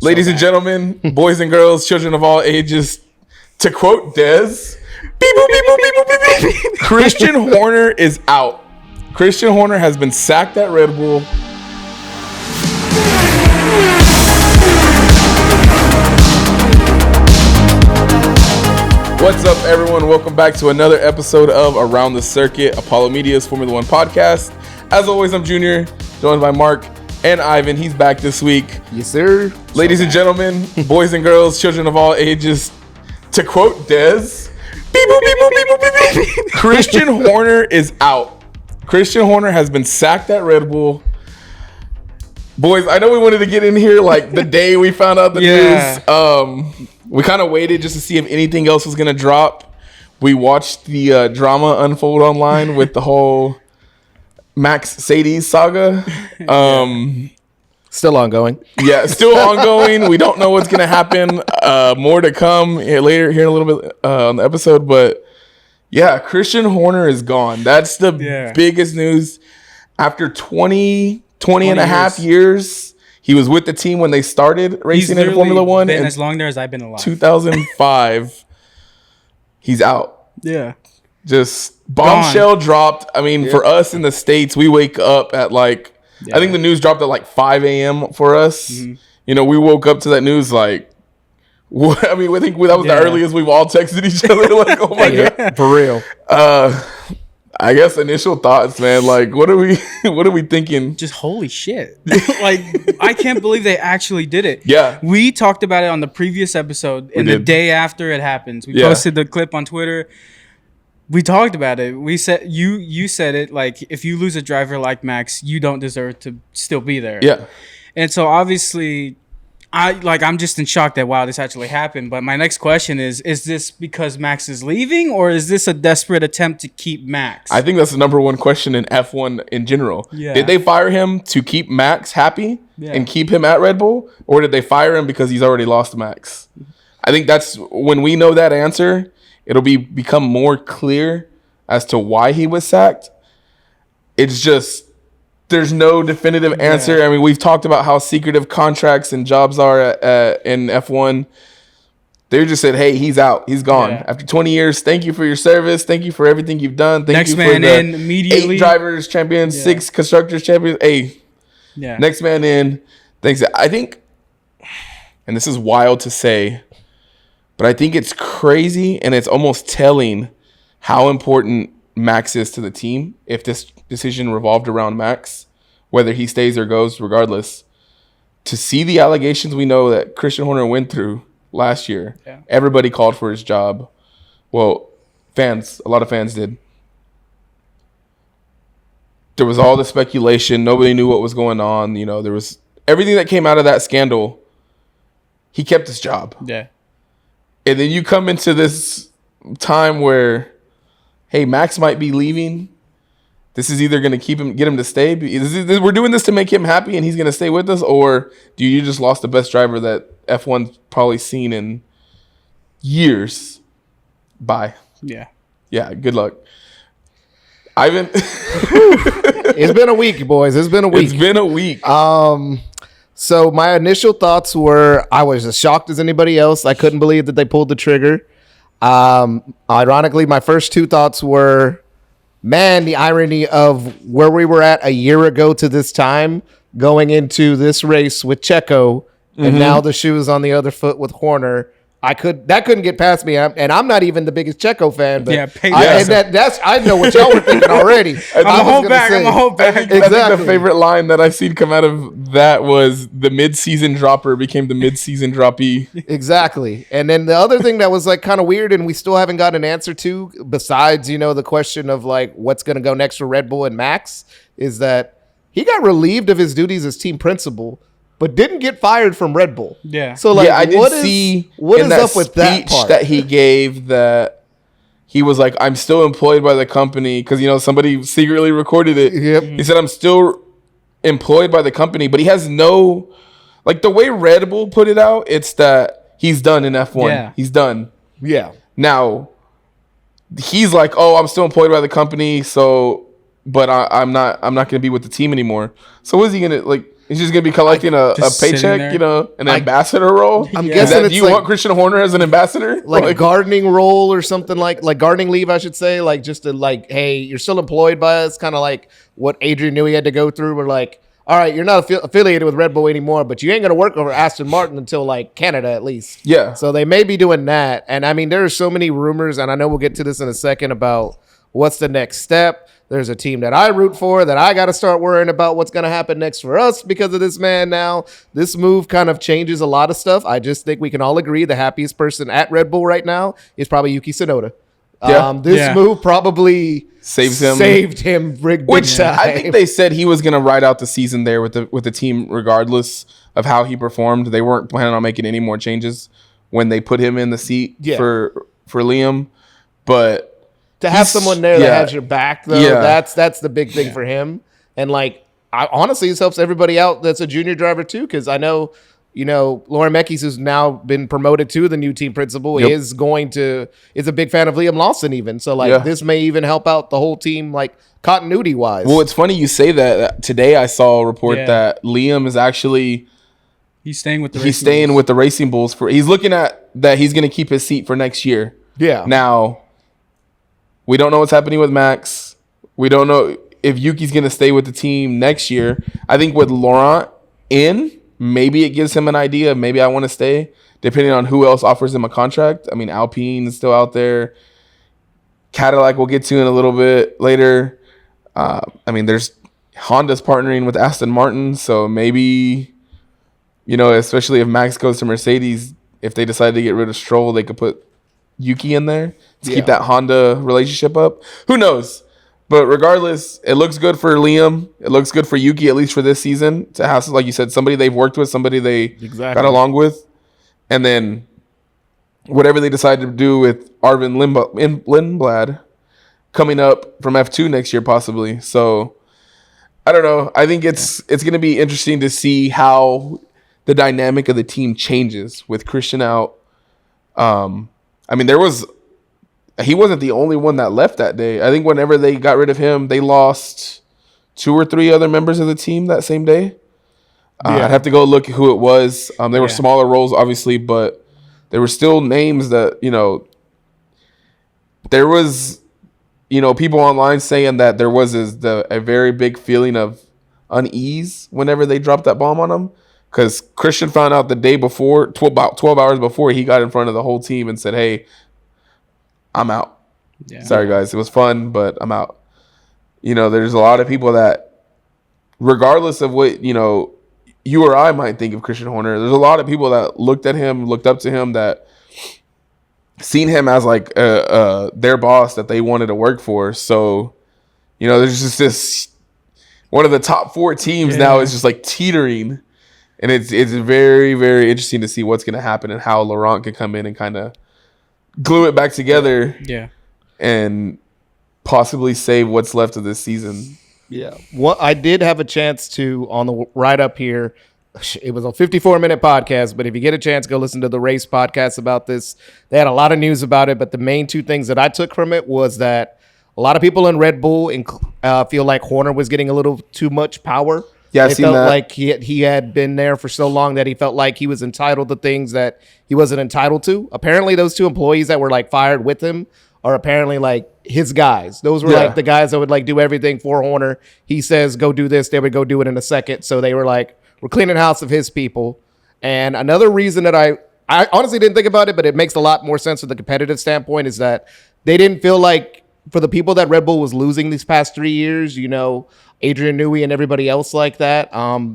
Ladies and gentlemen, boys and girls, children of all ages, to quote Dez, Christian Horner is out. Christian Horner has been sacked at Red Bull. What's up, everyone? Welcome back to another episode of Around the Circuit, Apollo Media's Formula One podcast. As always, I'm Junior, joined by Mark and Ivan. He's back this week. Yes, sir. Ladies and gentlemen, boys and girls, children of all ages, to quote Dez, Christian Horner is out. Christian Horner has been sacked at Red Bull. Boys, I know we wanted to get in here like the day we found out the news. We kind of waited just to see if anything else was going to drop. We watched the drama unfold online with the whole Max Sadie's saga. Still ongoing. Yeah, still ongoing. We don't know what's going to happen. More to come later here in a little bit on the episode. But yeah, Christian Horner is gone. That's the biggest news. After 20 and a half years, he was with the team when they started racing in Formula One. Been as long there as I've been alive. 2005. He's out. Yeah. Just bombshell dropped. I mean, for us in the States, we wake up at like, I think the news dropped at like 5 a.m. for us. Mm-hmm. You know, we woke up to that news like, I mean, I think that was the earliest we've all texted each other. Like, oh my God. For real. I guess initial thoughts, man. Like, what are we thinking? Just holy shit. Like, I can't believe they actually did it. Yeah. We talked about it on the previous episode and the day after it happens. We posted the clip on Twitter. We talked about it. We said you said it, like, if you lose a driver like Max, you don't deserve to still be there. Yeah. And so obviously I'm just in shock that, wow, this actually happened. But my next question is this because Max is leaving, or is this a desperate attempt to keep Max? I think that's the number one question in F1 in general. Yeah. Did they fire him to keep Max happy and keep him at Red Bull? Or did they fire him because he's already lost Max? I think that's when we know that answer, it'll become more clear as to why he was sacked. It's just, there's no definitive answer. I mean, we've talked about how secretive contracts and jobs are in F1. They just said, hey, he's out. He's gone. After 20 years, thank you for your service. Thank you for everything you've done. Thank you for the immediately 8 drivers champions, 6 constructors champions. Hey, next man in. Thanks. I think, and this is wild to say, but I think it's crazy and it's almost telling how important Max is to the team. If this decision revolved around Max, whether he stays or goes, regardless, to see the allegations we know that Christian Horner went through last year, everybody called for his job. Well, a lot of fans did. There was all the speculation. Nobody knew what was going on. You know, there was everything that came out of that scandal. He kept his job. Yeah. And then you come into this time where, hey, Max might be leaving. This is either going to get him to stay. We're doing this to make him happy and he's going to stay with us, or do you just lost the best driver that F1's probably seen in years? Bye. Yeah. Yeah, good luck. Ivan. It's been a week, boys. It's been a week. It's been a week. So my initial thoughts were I was as shocked as anybody else. I couldn't believe that they pulled the trigger. Ironically, my first 2 thoughts were, man, the irony of where we were at a year ago to this time, going into this race with Checo, and now the shoe is on the other foot with Horner. That couldn't get past me, and I'm not even the biggest Checo fan. But I know what y'all were thinking already. I'm a whole bag. Exactly. I think the favorite line that I seen come out of that was the mid-season dropper became the mid-season droppee. Exactly. And then the other thing that was like kind of weird, and we still haven't got an answer to, besides the question of like what's going to go next for Red Bull and Max, is that he got relieved of his duties as team principal, but didn't get fired from Red Bull. Yeah. So like, I did see what is up with that speech that he gave that he was like, I'm still employed by the company, because somebody secretly recorded it. Yep. He said, I'm still employed by the company, but he has no, like, the way Red Bull put it out, it's that he's done in F1. Yeah. He's done. Yeah. Now, he's like, oh, I'm still employed by the company, so, but I'm not going to be with the team anymore. So what is he going to, like, He's just gonna be collecting a paycheck, an ambassador role. I'm guessing. Do you want Christian Horner as an ambassador, like a gardening role or something like gardening leave, I should say, like just to hey, you're still employed by us, kind of like what Adrian Newey had to go through. We're like, all right, you're not affiliated with Red Bull anymore, but you ain't gonna work over Aston Martin until Canada at least. Yeah. So they may be doing that, and I mean there are so many rumors, and I know we'll get to this in a second about what's the next step. There's a team that I root for that I got to start worrying about what's going to happen next for us because of this man now. This move kind of changes a lot of stuff. I just think we can all agree the happiest person at Red Bull right now is probably Yuki Tsunoda. This move probably saved him big time. I think they said he was going to ride out the season there with the team regardless of how he performed. They weren't planning on making any more changes when they put him in the seat for Liam. But to have someone there that has your back, though, that's the big thing for him. And honestly, this helps everybody out that's a junior driver too, because I know, Lauren Mekies, who's now been promoted to the new team principal, is a big fan of Liam Lawson even. So this may even help out the whole team continuity wise. Well, it's funny you say that. Today I saw a report that Liam is actually he's staying with the Racing Bulls he's looking at that he's going to keep his seat for next year. Yeah. Now, we don't know what's happening with Max. We don't know if Yuki's going to stay with the team next year. I think with Laurent maybe it gives him an idea. Maybe I want to stay, depending on who else offers him a contract. I mean, Alpine is still out there. Cadillac we'll get to in a little bit later. There's Honda's partnering with Aston Martin. So maybe, especially if Max goes to Mercedes, if they decide to get rid of Stroll, they could put Yuki in there to keep that Honda relationship up. Who knows? But regardless, it looks good for Liam. It looks good for Yuki, at least for this season, to have, like you said, somebody they've worked with, somebody they got along with. And then whatever they decide to do with Arvin Lindblad coming up from F2 next year, possibly. So I don't know. I think it's going to be interesting to see how the dynamic of the team changes with Christian out. He wasn't the only one that left that day. I think whenever they got rid of him, they lost 2 or 3 other members of the team that same day. I'd have to go look at who it was. They were smaller roles, obviously, but there were still names that, there was, people online saying that there was a very big feeling of unease whenever they dropped that bomb on him. Because Christian found out the day before, about 12 hours before, he got in front of the whole team and said, hey, I'm out. Yeah. Sorry, guys. It was fun, but I'm out. There's a lot of people that, regardless of what, you or I might think of Christian Horner, there's a lot of people that looked up to him, that seen him as their boss that they wanted to work for. So, there's just this, one of the top 4 teams now is just teetering. And it's very, very interesting to see what's going to happen and how Laurent can come in and kind of glue it back together, and possibly save what's left of this season. Yeah. Well, I did have a chance to, on the ride up here, it was a 54-minute podcast, but if you get a chance, go listen to the Race podcast about this. They had a lot of news about it, but the main 2 things that I took from it was that a lot of people in Red Bull feel like Horner was getting a little too much power. Yeah, I felt like he had been there for so long that he felt like he was entitled to things that he wasn't entitled to. Apparently, those 2 employees that were fired with him are apparently his guys. Those were the guys that would do everything for Horner. He says, go do this. They would go do it in a second. So they were we're cleaning house of his people. And another reason that I honestly didn't think about it, but it makes a lot more sense from the competitive standpoint, is that they didn't feel like, for the people that Red Bull was losing these past 3 years, Adrian Newey and everybody else like that,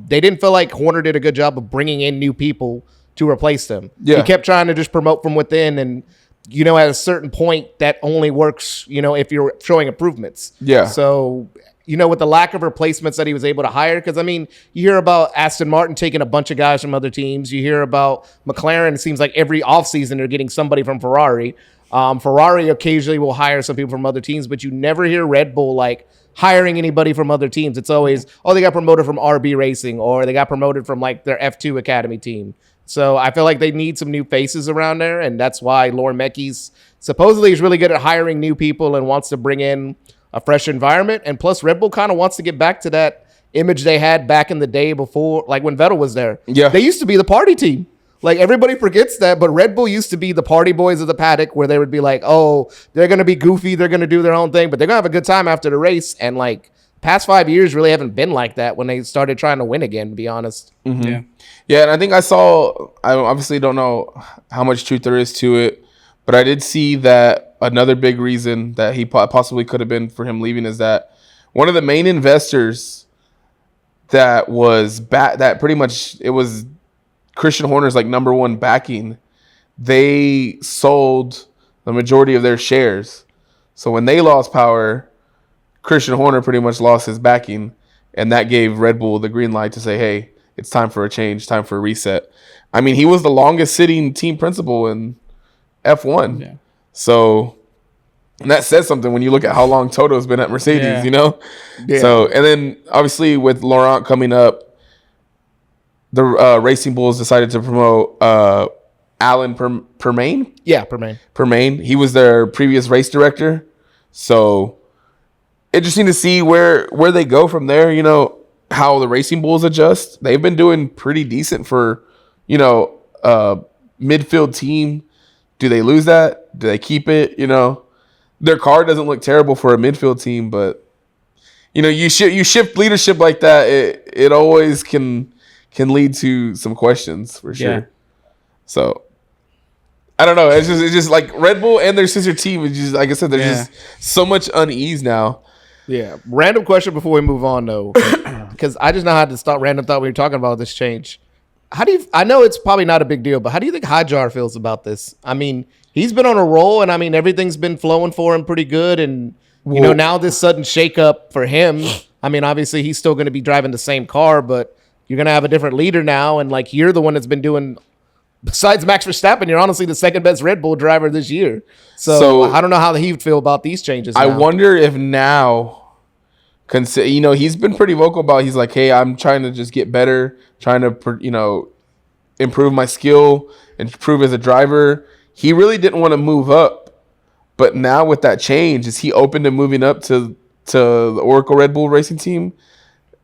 they didn't feel like Horner did a good job of bringing in new people to replace them. Yeah. He kept trying to just promote from within, and at a certain point that only works, if you're showing improvements. Yeah. So, with the lack of replacements that he was able to hire, because you hear about Aston Martin taking a bunch of guys from other teams. You hear about McLaren. It seems like every offseason they're getting somebody from Ferrari. Ferrari occasionally will hire some people from other teams, but you never hear Red Bull hiring anybody from other teams. It's always, they got promoted from RB Racing, or they got promoted from their F2 Academy team. So I feel like they need some new faces around there, and that's why Lauren Mekies supposedly is really good at hiring new people and wants to bring in a fresh environment. And plus, Red Bull kind of wants to get back to that image they had back in the day before, like when Vettel was there. Yeah. They used to be the party team. Like everybody forgets that, but Red Bull used to be the party boys of the paddock where they would be like, oh, they're going to be goofy. They're going to do their own thing, but they're going to have a good time after the race. And like past 5 years really haven't been like that when they started trying to win again, to be honest. Mm-hmm. Yeah. Yeah. And I think I obviously don't know how much truth there is to it, but I did see that another big reason that he possibly could have been for him leaving is that one of the main investors that was that pretty much it was Christian Horner's like number one backing, they sold the majority of their shares. So when they lost power, Christian Horner pretty much lost his backing, and that gave Red Bull the green light to say, hey, it's time for a change, time for a reset. I mean, he was the longest sitting team principal in F1. Yeah. So and that says something when you look at how long Toto's been at Mercedes, you know? Yeah. So, and then obviously with Laurent coming up, the Racing Bulls decided to promote Alan Permain. Yeah, Permain. Permain. He was their previous race director. So interesting to see where they go from there. You know, how the Racing Bulls adjust. They've been doing pretty decent for, you know, midfield team. Do they lose that? Do they keep it? You know, their car doesn't look terrible for a midfield team, but you know, you shift leadership like that. It always can lead to some questions for sure. Yeah. So I don't know. It's just like Red Bull and their sister team is just, like I said, there's just so much unease now. Yeah. Random question before we move on though, because I just know how to start random thought when you're talking about this change. I know it's probably not a big deal, but how do you think Hajar feels about this? I mean, he's been on a roll, and I mean, everything's been flowing for him pretty good. And, you know, now this sudden shakeup for him, I mean, obviously he's still going to be driving the same car, but you're going to have a different leader now. And like, you're the one that's been doing, besides Max Verstappen, you're honestly the second best Red Bull driver this year. So I don't know how he would feel about these changes now. I wonder if now, you know, he's been pretty vocal about, he's like, hey, I'm trying to just get better, trying to, you know, improve my skill and improve as a driver. He really didn't want to move up. But now with that change, is he open to moving up to the Oracle Red Bull Racing Team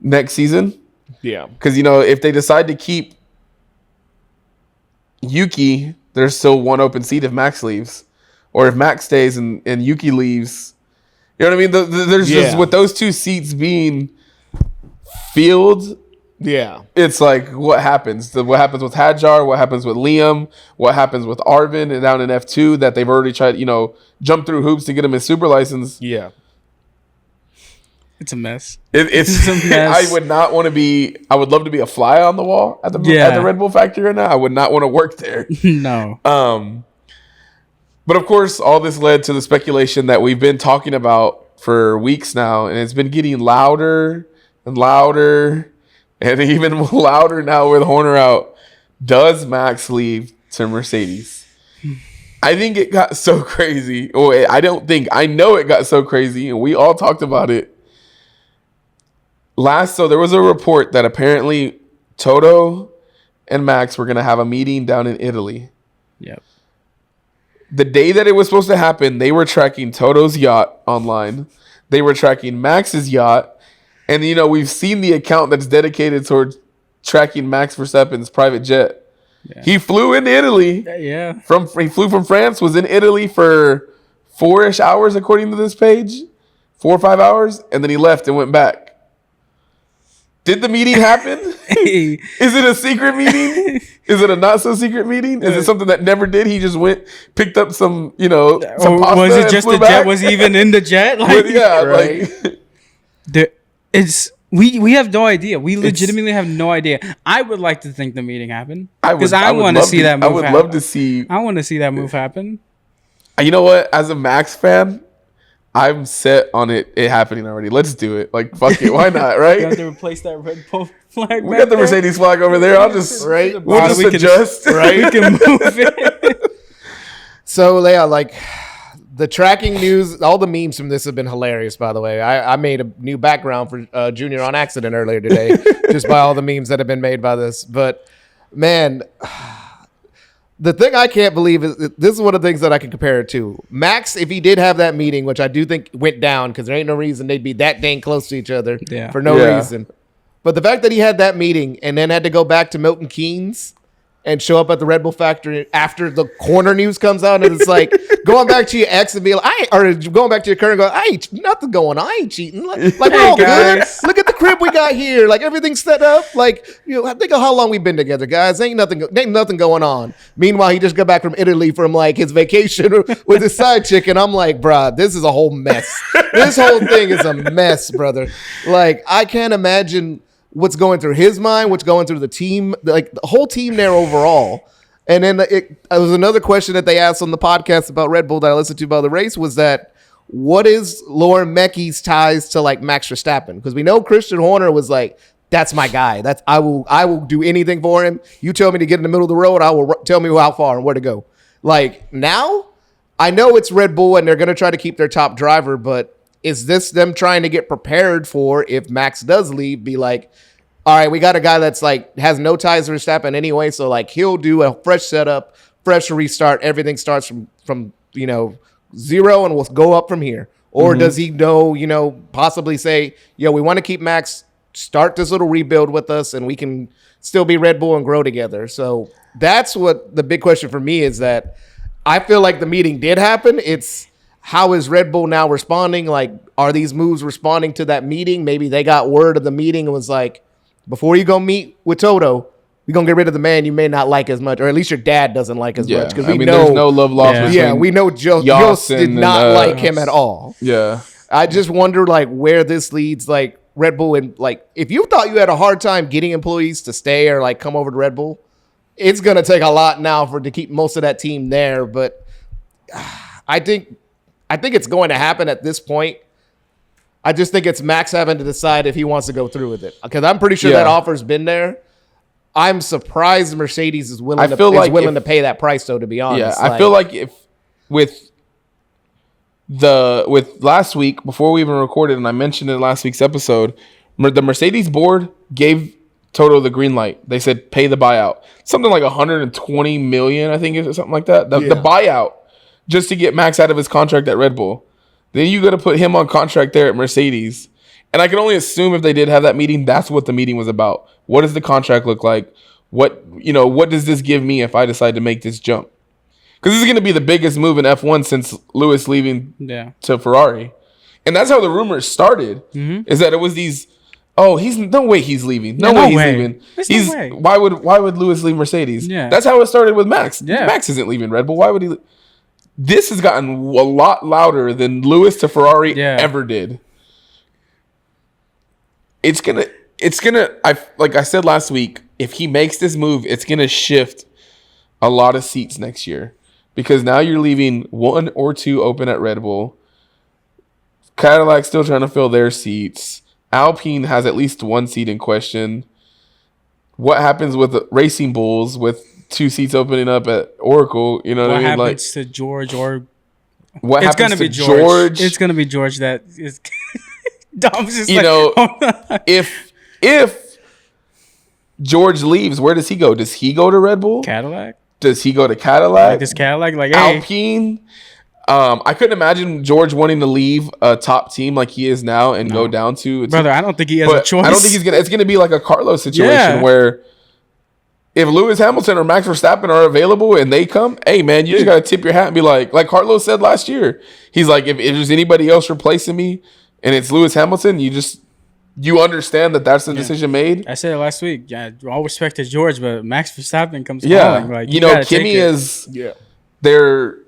next season? Yeah. Because, you know, if they decide to keep Yuki, there's still one open seat if Max leaves. Or if Max stays and Yuki leaves, you know what I mean? There's just, with those two seats being filled, it's like, what happens? What happens with Hajar? What happens with Liam? What happens with Arvin and down in F2 that they've already tried, you know, jump through hoops to get him his super license? Yeah. It's a mess. It's a mess. I would love to be a fly on the wall at the Red Bull factory right now. I would not want to work there. No. But of course, all this led to the speculation that we've been talking about for weeks now, and it's been getting louder and louder, and even louder now with Horner out. Does Max leave to Mercedes? I think it got so crazy. I know it got so crazy, and we all talked about it. So there was a report that apparently Toto and Max were going to have a meeting down in Italy. Yep. The day that it was supposed to happen, they were tracking Toto's yacht online. They were tracking Max's yacht. And, you know, we've seen the account that's dedicated towards tracking Max Verstappen's private jet. Yeah. He flew into Italy. Yeah. He flew from France, was in Italy for 4-ish hours, according to this page. 4 or 5 hours. And then he left and went back. Did the meeting happen? Hey. Is it a secret meeting? Is it a not so secret meeting? Is it something that never did? He just went, picked up some, you know, some pasta. Was it just the jet? Was he even in the jet? Like, right. We have no idea. We legitimately have no idea. I would like to think the meeting happened because I want to see that move happen. I would love to see. I want to see that move happen. You know what? As a Max fan, I'm set on it happening already. Let's do it. Like, fuck it. Why not, right? You have to replace that Red Bull flag. We got the Mercedes flag over there. I'll just, we'll just adjust. Right? We can move it. So, Leia, like, the tracking news, all the memes from this have been hilarious, by the way. I made a new background for Junior on accident earlier today, just by all the memes that have been made by this. But, man, the thing I can't believe is this is one of the things that I can compare it to. Max, if he did have that meeting, which I do think went down because there ain't no reason they'd be that dang close to each other for no reason. But the fact that he had that meeting and then had to go back to Milton Keynes and show up at the Red Bull factory after the corner news comes out, and it's like going back to your ex and be like, or going back to your current, I ain't nothing going on. I ain't cheating. Like we're all good. Look at the crib we got here. Like everything's set up. Like, think of how long we've been together, guys. Ain't nothing going on. Meanwhile, he just got back from Italy from like his vacation with his side chick, and I'm like, bruh, this is a whole mess. This whole thing is a mess, brother. Like, I can't imagine what's going through his mind, what's going through the team, like the whole team there overall. And then it was another question that they asked on the podcast about Red Bull that I listened to about the race was that what is Lauren Mecky's ties to like Max Verstappen? Because we know Christian Horner was like, that's my guy. I will do anything for him. You tell me to get in the middle of the road, I will tell me how far and where to go. Like now, I know it's Red Bull and they're going to try to keep their top driver, but is this them trying to get prepared for if Max does leave, be like, all right, we got a guy that's like has no ties to Verstappen anyway, so like he'll do a fresh setup, fresh restart. Everything starts from zero and we'll go up from here. Or does he possibly say, we want to keep Max, start this little rebuild with us, and we can still be Red Bull and grow together. So that's what the big question for me is that I feel like the meeting did happen. It's how is Red Bull now responding? Like, are these moves responding to that meeting? Maybe they got word of the meeting and was like, before you go meet with Toto, we're going to get rid of the man you may not like as much, or at least your dad doesn't like as much. Because we know there's no love lost. Yeah, we know Jost did not like him at all. Yeah. I just wonder like where this leads like Red Bull, and like if you thought you had a hard time getting employees to stay or like come over to Red Bull, it's going to take a lot now to keep most of that team there. But I think it's going to happen at this point. I just think it's Max having to decide if he wants to go through with it, because I'm pretty sure that offer's been there. I'm surprised Mercedes is willing to pay that price, though. To be honest, I feel like if with last week before we even recorded, and I mentioned in last week's episode, the Mercedes board gave Toto the green light. They said pay the buyout, something like 120 million, I think, or something like that. The buyout just to get Max out of his contract at Red Bull. Then you got to put him on contract there at Mercedes. And I can only assume if they did have that meeting, that's what the meeting was about. What does the contract look like? What does this give me if I decide to make this jump? Because this is going to be the biggest move in F1 since Lewis leaving to Ferrari. And that's how the rumors started, is that it was these, he's no way he's leaving. No way he's leaving. There's no way. Why would Lewis leave Mercedes? Yeah. That's how it started with Max. Yeah. Max isn't leaving Red Bull. Why would he? This has gotten a lot louder than Lewis to Ferrari ever did. It's gonna. Like I said last week, if he makes this move, it's gonna shift a lot of seats next year, because now you're leaving one or two open at Red Bull. Cadillac's still trying to fill their seats. Alpine has at least one seat in question. What happens with the Racing Bulls with 2 seats opening up at Oracle? You know what I mean? What happens to George or what it's happens gonna be to George? It's gonna be George. That is. Dom's just if George leaves, where does he go? Does he go to Red Bull? Cadillac? Does he go to Cadillac? Like this Cadillac? Like Alpine? I couldn't imagine George wanting to leave a top team like he is now and go down to a brother. I don't think he has a choice. I don't think he's gonna. It's gonna be like a Carlos situation where if Lewis Hamilton or Max Verstappen are available and they come, hey man, you just gotta tip your hat and be like Carlos said last year. He's like, if there's anybody else replacing me and it's Lewis Hamilton, you understand that that's the decision made. I said it last week. Yeah, all respect to George, but Max Verstappen comes calling. Like, Kimi is their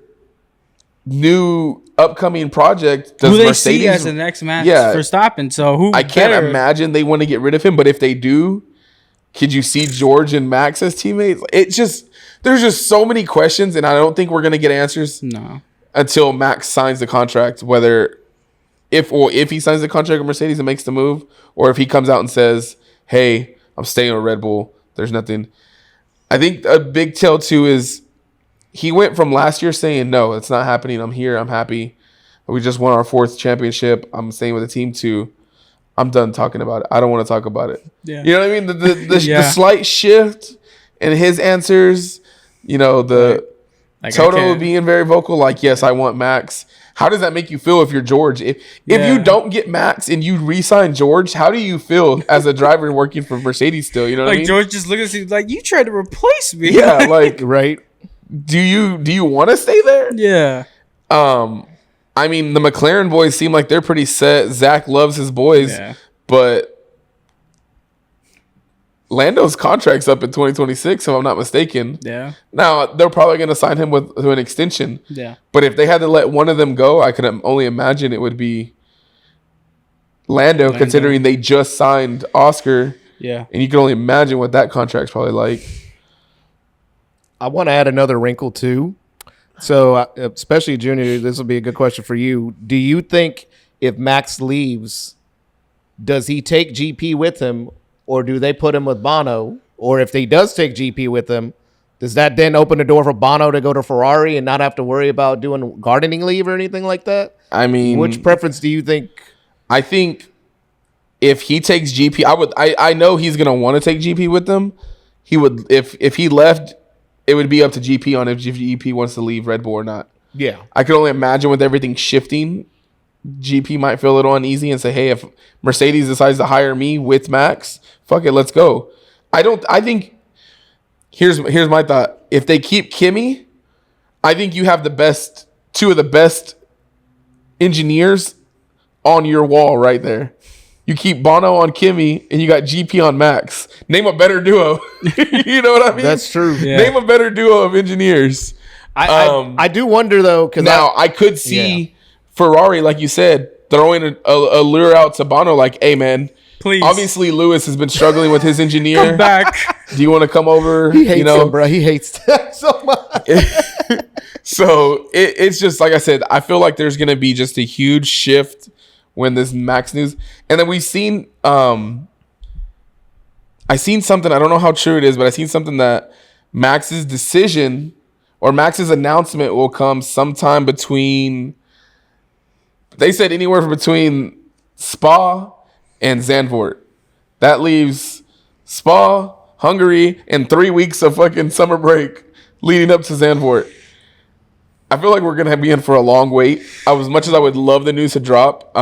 new upcoming project. Who they see as the next Max Verstappen. So I can't imagine they want to get rid of him, but if they do, could you see George and Max as teammates? There's just so many questions, and I don't think we're gonna get answers until Max signs the contract, whether if he signs the contract with Mercedes and makes the move, or if he comes out and says, hey, I'm staying with Red Bull, there's nothing. I think a big tell too is he went from last year saying, no, it's not happening, I'm here, I'm happy, we just won our 4th championship, I'm staying with the team, to I'm done talking about it, I don't want to talk about it. You know what I mean? The slight shift in his answers, Toto being very vocal, like, yes, I want Max. How does that make you feel if you're George? If you don't get Max and you re-sign George, how do you feel as a driver working for Mercedes still? You know what I mean? George just looks at you like, you tried to replace me. Yeah, like right. Do you want to stay there? Yeah. I mean, the McLaren boys seem like they're pretty set. Zach loves his boys, but Lando's contract's up in 2026, if I'm not mistaken. Yeah. Now, they're probably going to sign him with an extension. Yeah. But if they had to let one of them go, I could only imagine it would be Lando. Considering they just signed Oscar. Yeah. And you can only imagine what that contract's probably like. I want to add another wrinkle, too. So, especially Junior, this will be a good question for you. Do you think if Max leaves, does he take GP with him? Or do they put him with Bono? Or if he does take GP with him, does that then open the door for Bono to go to Ferrari and not have to worry about doing gardening leave or anything like that? I mean, which preference do you think? I think if he takes GP, I know he's gonna want to take GP with them. He would if he left, it would be up to GP on if GP wants to leave Red Bull or not. Yeah, I could only imagine with everything shifting, GP might feel a little uneasy and say, hey, if Mercedes decides to hire me with Max, fuck it, let's go. I think here's my thought. If they keep Kimi, I think you have two of the best engineers on your wall right there. You keep Bono on Kimi and you got GP on Max. Name a better duo. You know what I mean? That's true. Yeah. Name a better duo of engineers. I do wonder though, because now I could see Ferrari, like you said, throwing a lure out to Bono, like, hey man, please. Obviously Lewis has been struggling with his engineer. Come back. Do you want to come over? He hates him, bro. He hates that so much. So it's just like I said, I feel like there's gonna be just a huge shift when this Max news, and then we've seen I seen something, I don't know how true it is, but I seen something that Max's decision or Max's announcement will come sometime between, they said anywhere from between Spa and Zandvoort. That leaves Spa, Hungary, and 3 weeks of fucking summer break leading up to Zandvoort. I feel like we're going to be in for a long wait. As much as I would love the news to drop,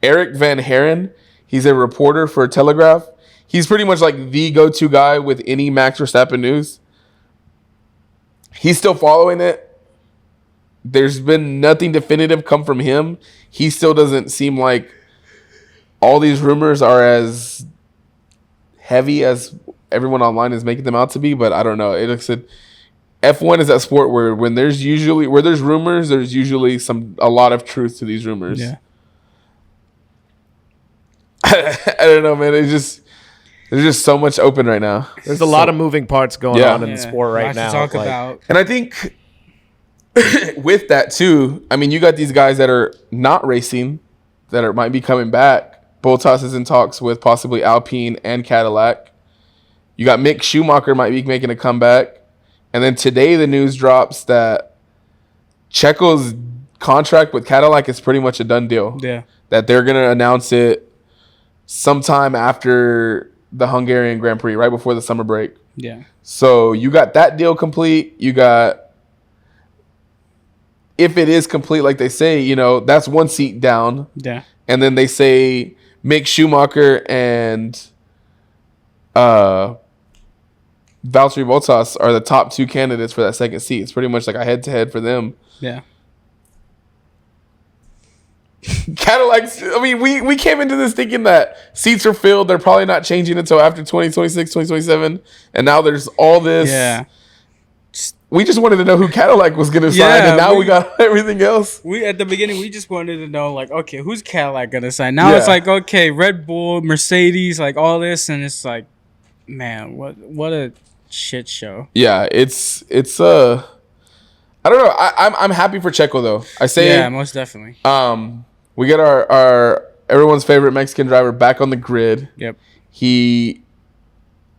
Eric Van Haren, he's a reporter for Telegraph. He's pretty much like the go-to guy with any Max Verstappen news. He's still following it. There's been nothing definitive come from him. He still doesn't seem like all these rumors are as heavy as everyone online is making them out to be, but I don't know. It looks like F1 is that sport where there's rumors, there's usually a lot of truth to these rumors. Yeah. I don't know, man. There's just so much open right now. There's a lot of moving parts going on in the sport right now. Talk about. And I think with that too, I mean, you got these guys that are not racing that might be coming back. Bottas is in talks with possibly Alpine and Cadillac. You got Mick Schumacher might be making a comeback. And then today the news drops that Checo's contract with Cadillac is pretty much a done deal. Yeah. That they're going to announce it sometime after the Hungarian Grand Prix, right before the summer break. Yeah. So you got that deal complete. You got, if it is complete, like they say, that's one seat down. Yeah. And then they say Mick Schumacher and Valtteri Bottas are the top two candidates for that second seat. It's pretty much like a head-to-head for them. Yeah. Cadillacs, I mean, we came into this thinking that seats are filled. They're probably not changing until after 2026, 2027. And now there's all this. Yeah. We just wanted to know who Cadillac was going to sign, and now we got everything else. At the beginning, we just wanted to know, like, okay, who's Cadillac going to sign? Now it's like, okay, Red Bull, Mercedes, like all this, and it's like, man, what a shit show. Yeah, it's I don't know. I'm happy for Checo though. I say most definitely. We get our everyone's favorite Mexican driver back on the grid. Yep. He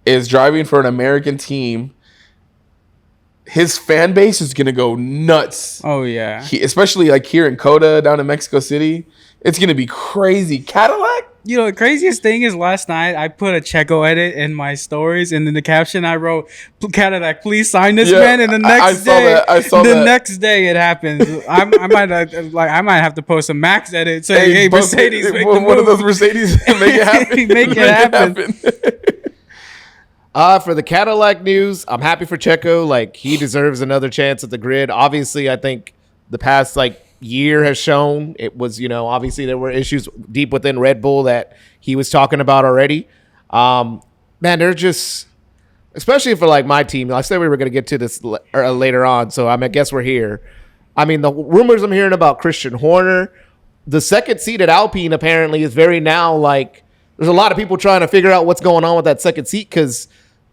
is driving for an American team. His fan base is gonna go nuts. Oh yeah. Especially like here in Coda, down in Mexico City, it's gonna be crazy. Cadillac. the craziest thing is last night I put a Checo edit in my stories, and in the caption I wrote, "Cadillac, please sign this man." And the next next day it happens. I might have to post a Max edit saying, "Hey, Mercedes, make one of those Mercedes, make it happen, make it happen." For the Cadillac news, I'm happy for Checo. Like, he deserves another chance at the grid. Obviously, I think the past year has shown it was, obviously there were issues deep within Red Bull that he was talking about already. Man, they're just, especially for my team. I said we were going to get to this later on, so I guess we're here. I mean, the rumors I'm hearing about Christian Horner, the second seat at Alpine apparently is very now there's a lot of people trying to figure out what's going on with that second seat because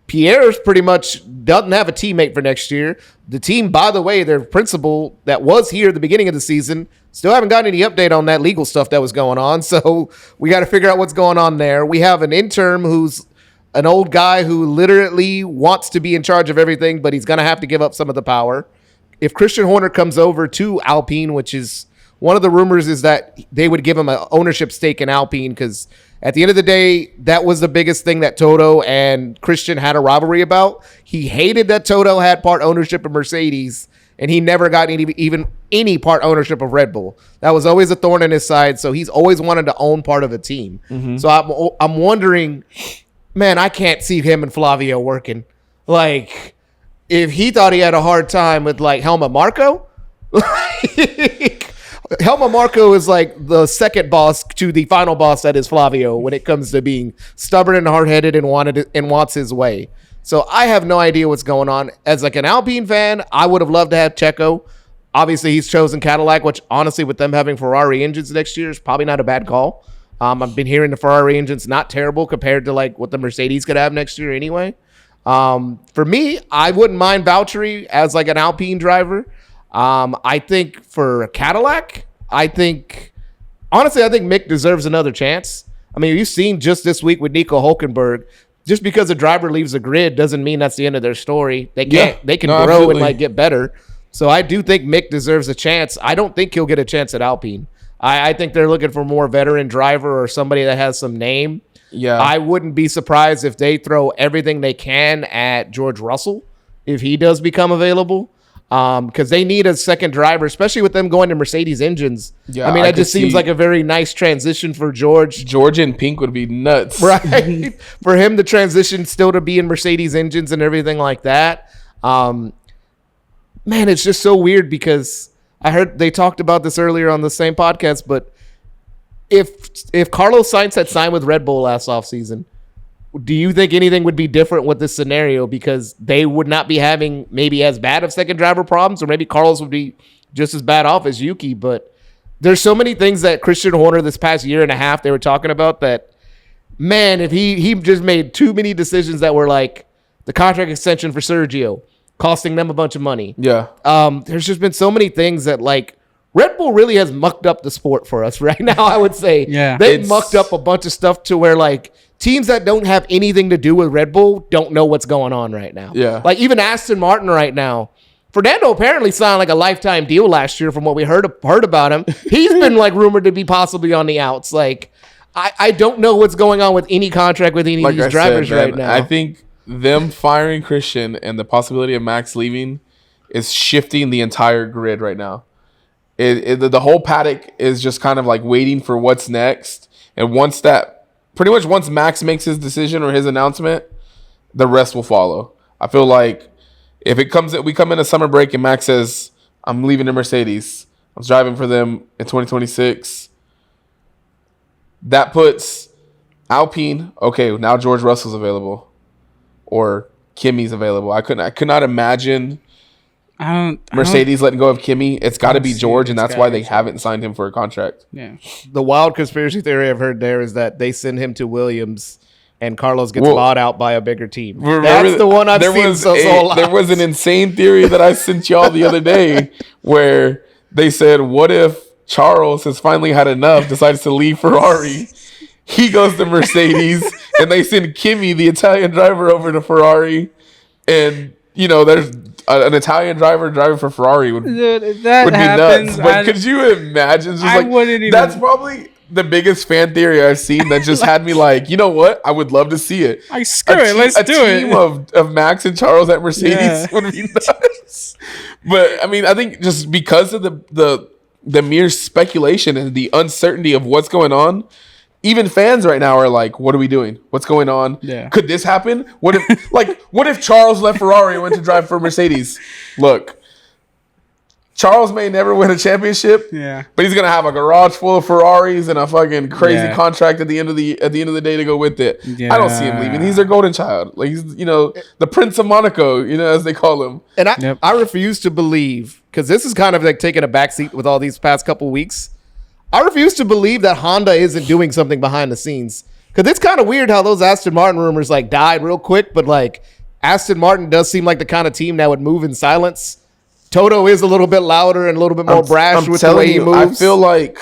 Pierre's pretty much doesn't have a teammate for next year. The team, by the way, their principal that was here at the beginning of the season, still haven't gotten any update on that legal stuff that was going on. So we got to figure out what's going on there. We have an intern who's an old guy who literally wants to be in charge of everything, but he's going to have to give up some of the power. If Christian Horner comes over to Alpine, which is one of the rumors is that they would give him an ownership stake in Alpine because at the end of the day, that was the biggest thing that Toto and Christian had a rivalry about. He hated that Toto had part ownership of Mercedes, and he never got even any part ownership of Red Bull. That was always a thorn in his side, so he's always wanted to own part of a team. Mm-hmm. So I'm wondering, man, I can't see him and Flavio working. If he thought he had a hard time with Helmut Marko, Helmut Marko is the second boss to the final boss that is Flavio when it comes to being stubborn and hard-headed and wants his way. So I have no idea what's going on. As an Alpine fan, I would have loved to have Checo. Obviously, he's chosen Cadillac, which honestly, with them having Ferrari engines next year, is probably not a bad call. I've been hearing the Ferrari engine's not terrible compared to what the Mercedes could have next year anyway. For me, I wouldn't mind Valtteri as an Alpine driver. I think for Cadillac, honestly, I think Mick deserves another chance. I mean, you've seen just this week with Nico Hülkenberg, just because a driver leaves the grid doesn't mean that's the end of their story. They can grow absolutely. And get better. So I do think Mick deserves a chance. I don't think he'll get a chance at Alpine. I think they're looking for more veteran driver or somebody that has some name. Yeah. I wouldn't be surprised if they throw everything they can at George Russell if he does become available. Because they need a second driver, especially with them going to Mercedes engines. Yeah, I mean, that just seems like a very nice transition for George. George in pink would be nuts. Right. For him to transition still to be in Mercedes engines and everything like that. Man, it's just so weird because I heard they talked about this earlier on the same podcast, but if Carlos Sainz had signed with Red Bull last offseason, do you think anything would be different with this scenario because they would not be having maybe as bad of second driver problems, or maybe Carlos would be just as bad off as Yuki? But there's so many things that Christian Horner this past year and a half they were talking about that, man, if he just made too many decisions that were the contract extension for Sergio costing them a bunch of money. Yeah. There's just been so many things that Red Bull really has mucked up the sport for us right now, I would say. Yeah. They've mucked up a bunch of stuff to where teams that don't have anything to do with Red Bull don't know what's going on right now. Yeah. Even Aston Martin right now. Fernando apparently signed a lifetime deal last year from what we heard about him. He's been rumored to be possibly on the outs. I don't know what's going on with any contract with any of these drivers right now. I think them firing Christian and the possibility of Max leaving is shifting the entire grid right now. The whole paddock is just kind of waiting for what's next. And once Max makes his decision or his announcement, the rest will follow. I feel like if we come in a summer break and Max says, I'm leaving the Mercedes, I was driving for them in 2026, that puts Alpine, okay, now George Russell's available or Kimi's available. I could not imagine Mercedes letting go of Kimi. It's got to be George, and that's why they haven't signed him for a contract. Yeah. The wild conspiracy theory I've heard there is that they send him to Williams and Carlos gets bought out by a bigger team. That's the one I've seen so loud. There was an insane theory that I sent y'all the other day where they said, what if Charles has finally had enough, decides to leave Ferrari, he goes to Mercedes, and they send Kimi, the Italian driver, over to Ferrari, and there's an Italian driver driving for Ferrari would be happens, nuts. But could you imagine? Just I wouldn't even. That's probably the biggest fan theory I've seen that just had me like, you know what? I would love to see it. Like, screw it, let's do it. A team of Max and Charles at Mercedes would be nice. But I mean, I think just because of the mere speculation and the uncertainty of what's going on, even fans right now are like, what are we doing? What's going on? Yeah. Could this happen? What if Charles left Ferrari and went to drive for Mercedes? Look, Charles may never win a championship, but he's gonna have a garage full of Ferraris and a fucking crazy contract at the end of the day to go with it. Yeah. I don't see him leaving. He's their golden child. Like, he's, the Prince of Monaco, as they call him. And I refuse to believe, because this is kind of like taking a backseat with all these past couple weeks. I refuse to believe that Honda isn't doing something behind the scenes, because it's kind of weird how those Aston Martin rumors like died real quick, but like Aston Martin does seem like the kind of team that would move in silence. Toto is a little bit louder and a little bit more brash with the way he moves. I feel like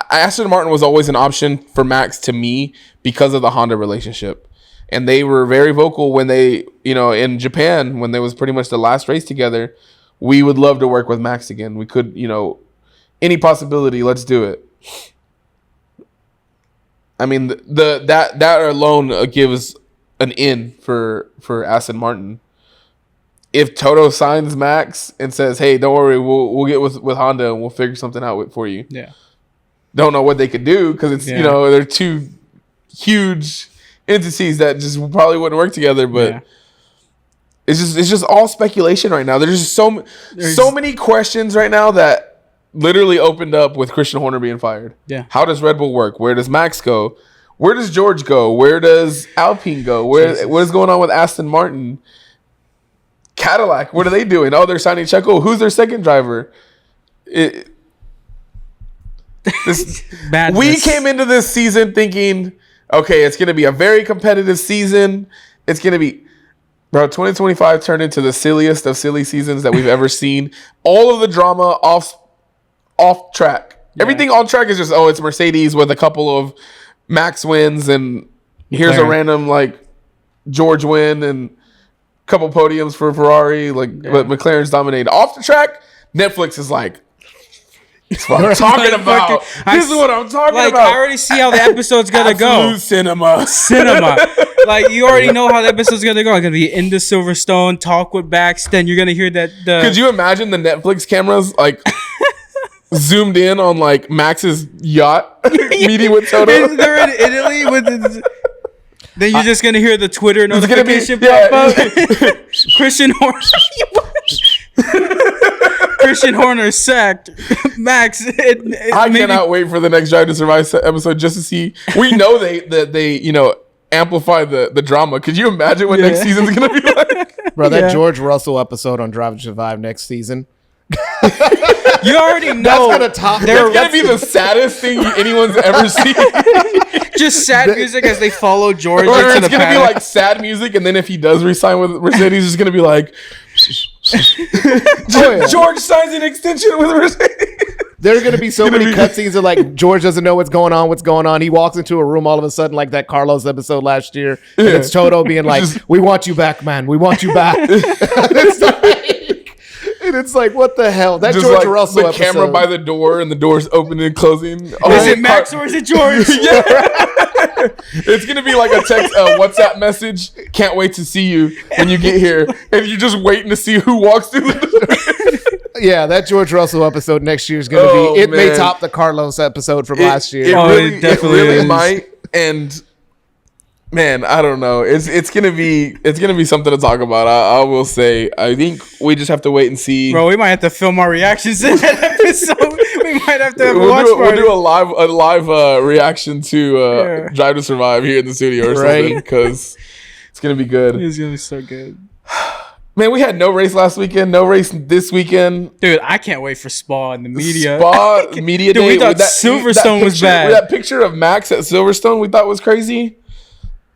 Aston Martin was always an option for Max to me because of the Honda relationship. And they were very vocal when they, in Japan, when there was pretty much the last race together, we would love to work with Max again. We could, any possibility, let's do it. I mean, that alone gives an in for Aston Martin. If Toto signs Max and says, "Hey, don't worry, we'll get with Honda and we'll figure something out for you." Yeah. Don't know what they could do because it's they're two huge entities that just probably wouldn't work together. But it's just all speculation right now. There's just so many questions right now that literally opened up with Christian Horner being fired. Yeah. How does Red Bull work? Where does Max go? Where does George go? Where does Alpine go? What is going on with Aston Martin? Cadillac, what are they doing? Oh, they're signing Checo. Who's their second driver? We came into this season thinking, okay, it's going to be a very competitive season. It's going to be, 2025 turned into the silliest of silly seasons that we've ever seen. All of the drama off track. Yeah. Everything on track is just, it's Mercedes with a couple of Max wins and here's a random George win and couple podiums for Ferrari, but McLaren's dominated. Off the track, Netflix is like, this is what I'm talking about. This is what I'm talking about. I already see how the episode's gonna go. Cinema. Like, you already know how the episode's gonna go. It's gonna be into Silverstone, talk with Bax, then you're gonna hear that. Could you imagine the Netflix cameras zoomed in on Max's yacht meeting with Toto? They're in Italy with. Then you're just going to hear the Twitter notification pop up. Christian Horner sacked Max. I cannot wait for the next Drive to Survive episode just to see. We know they amplify the drama. Could you imagine what next season's going to be like? Bro, that George Russell episode on Drive to Survive next season. You already know that's gonna top. That's gonna be the saddest thing anyone's ever seen. Just sad music as they follow George. Or it's gonna be sad music, and then if he does resign with Mercedes, it's gonna be like George signs an extension with Mercedes. There are going to be so many cutscenes of George doesn't know what's going on. He walks into a room all of a sudden like that Carlos episode last year. And it's Toto being like, we want you back, man. We want you back. It's like, what the hell? That just George Russell the episode. Camera by the door and the door's opening and closing. Is it Max or is it George? It's going to be like a text, WhatsApp message. Can't wait to see you when you get here. And you're just waiting to see who walks through the door. Yeah, that George Russell episode next year is going to be, it may top the Carlos episode from last year. It really might. And man, I don't know. It's gonna be something to talk about. I will say. I think we just have to wait and see. Bro, we might have to film our reactions in that episode. We might have to we'll do a live reaction to Drive to Survive here in the studio or something, because it's gonna be good. It's gonna be so good. Man, we had no race last weekend, no race this weekend. Dude, I can't wait for Spa and the media. Spa media day. Dude, we thought Silverstone was bad. That picture of Max at Silverstone we thought was crazy.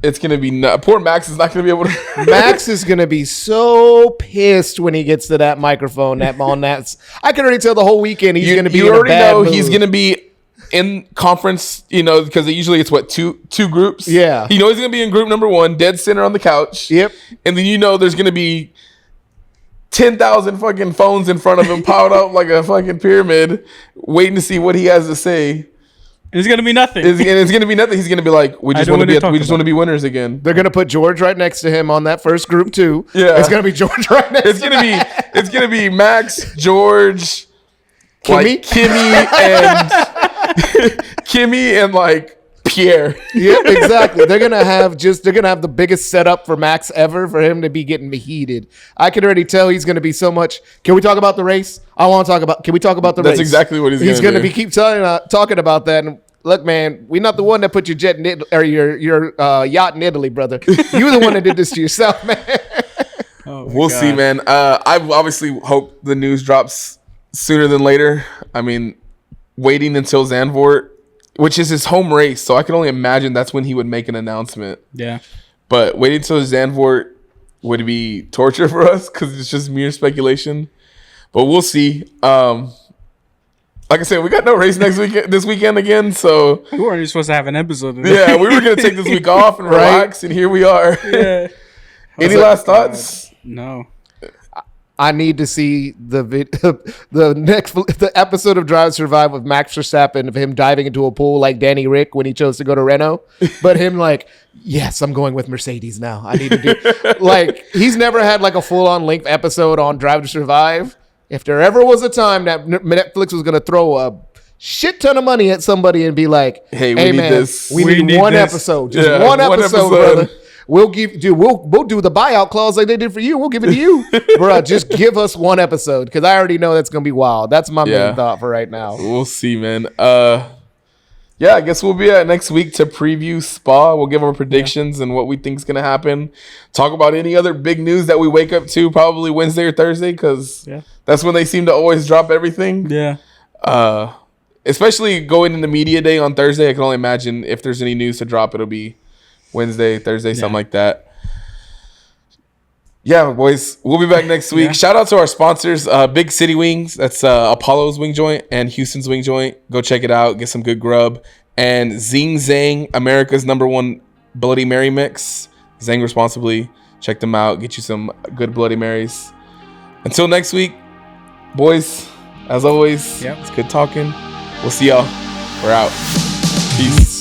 It's going to be poor Max is not going to be able to. Max is going to be so pissed when he gets to that microphone. I can already tell the whole weekend he's going to be in a bad mood. He's going to be in conference, because usually it's two groups. Yeah. He's going to be in group number 1, dead center on the couch. Yep. And then there's going to be 10,000 fucking phones in front of him piled up like a fucking pyramid waiting to see what he has to say. It's gonna be nothing. It's gonna be nothing. He's gonna be like, we just want to be winners again. They're gonna put George right next to him on that first group too. Yeah, it's gonna be George right next. It's gonna be Max, George, Kimmy, Kimmy, and like Pierre. Yep, exactly. They're gonna have the biggest setup for Max ever for him to be getting heated. I can already tell he's gonna be so much. Can we talk about the race? Can we talk about the race? That's exactly what he's gonna do. be keep talking about that. And look, man, we're not the one that put your jet in or your yacht in Italy, brother. You the one that did this to yourself, man. We'll see, man. I obviously hope the news drops sooner than later. I mean, waiting until Zandvoort, which is his home race, so I can only imagine that's when he would make an announcement. Yeah. But waiting until Zandvoort would be torture for us because it's just mere speculation. But we'll see. Like I said, we got no race this weekend again, so we weren't even supposed to have an episode. Yeah, we were gonna take this week off and relax, and here we are. Yeah. Any last thoughts? No. I need to see the episode of Drive to Survive with Max Verstappen of him diving into a pool like Danny Rick when he chose to go to Renault, but him like, yes, I'm going with Mercedes now. I need to do like he's never had like a full on length episode on Drive to Survive. If there ever was a time that Netflix was going to throw a shit ton of money at somebody and be like, "Hey, we need this. We need one episode, just one episode, brother." We'll do the buyout clause like they did for you. We'll give it to you, bro. Just give us one episode because I already know that's gonna be wild. That's my main thought for right now. We'll see, man. Yeah, I guess we'll be at next week to preview Spa. We'll give our predictions and what we think is gonna happen. Talk about any other big news that we wake up to, probably Wednesday or Thursday, because that's when they seem to always drop everything. Yeah. Especially going into media day on Thursday. I can only imagine if there's any news to drop, it'll be Wednesday, Thursday, something like that. Yeah, boys, we'll be back next week. Shout out to our sponsors, Big City Wings. That's Apollo's Wing Joint and Houston's Wing Joint. Go check it out. Get some good grub. And Zing Zang, America's #1 Bloody Mary mix. Zang responsibly. Check them out. Get you some good Bloody Marys. Until next week, boys, as always, it's good talking. We'll see y'all. We're out. Peace.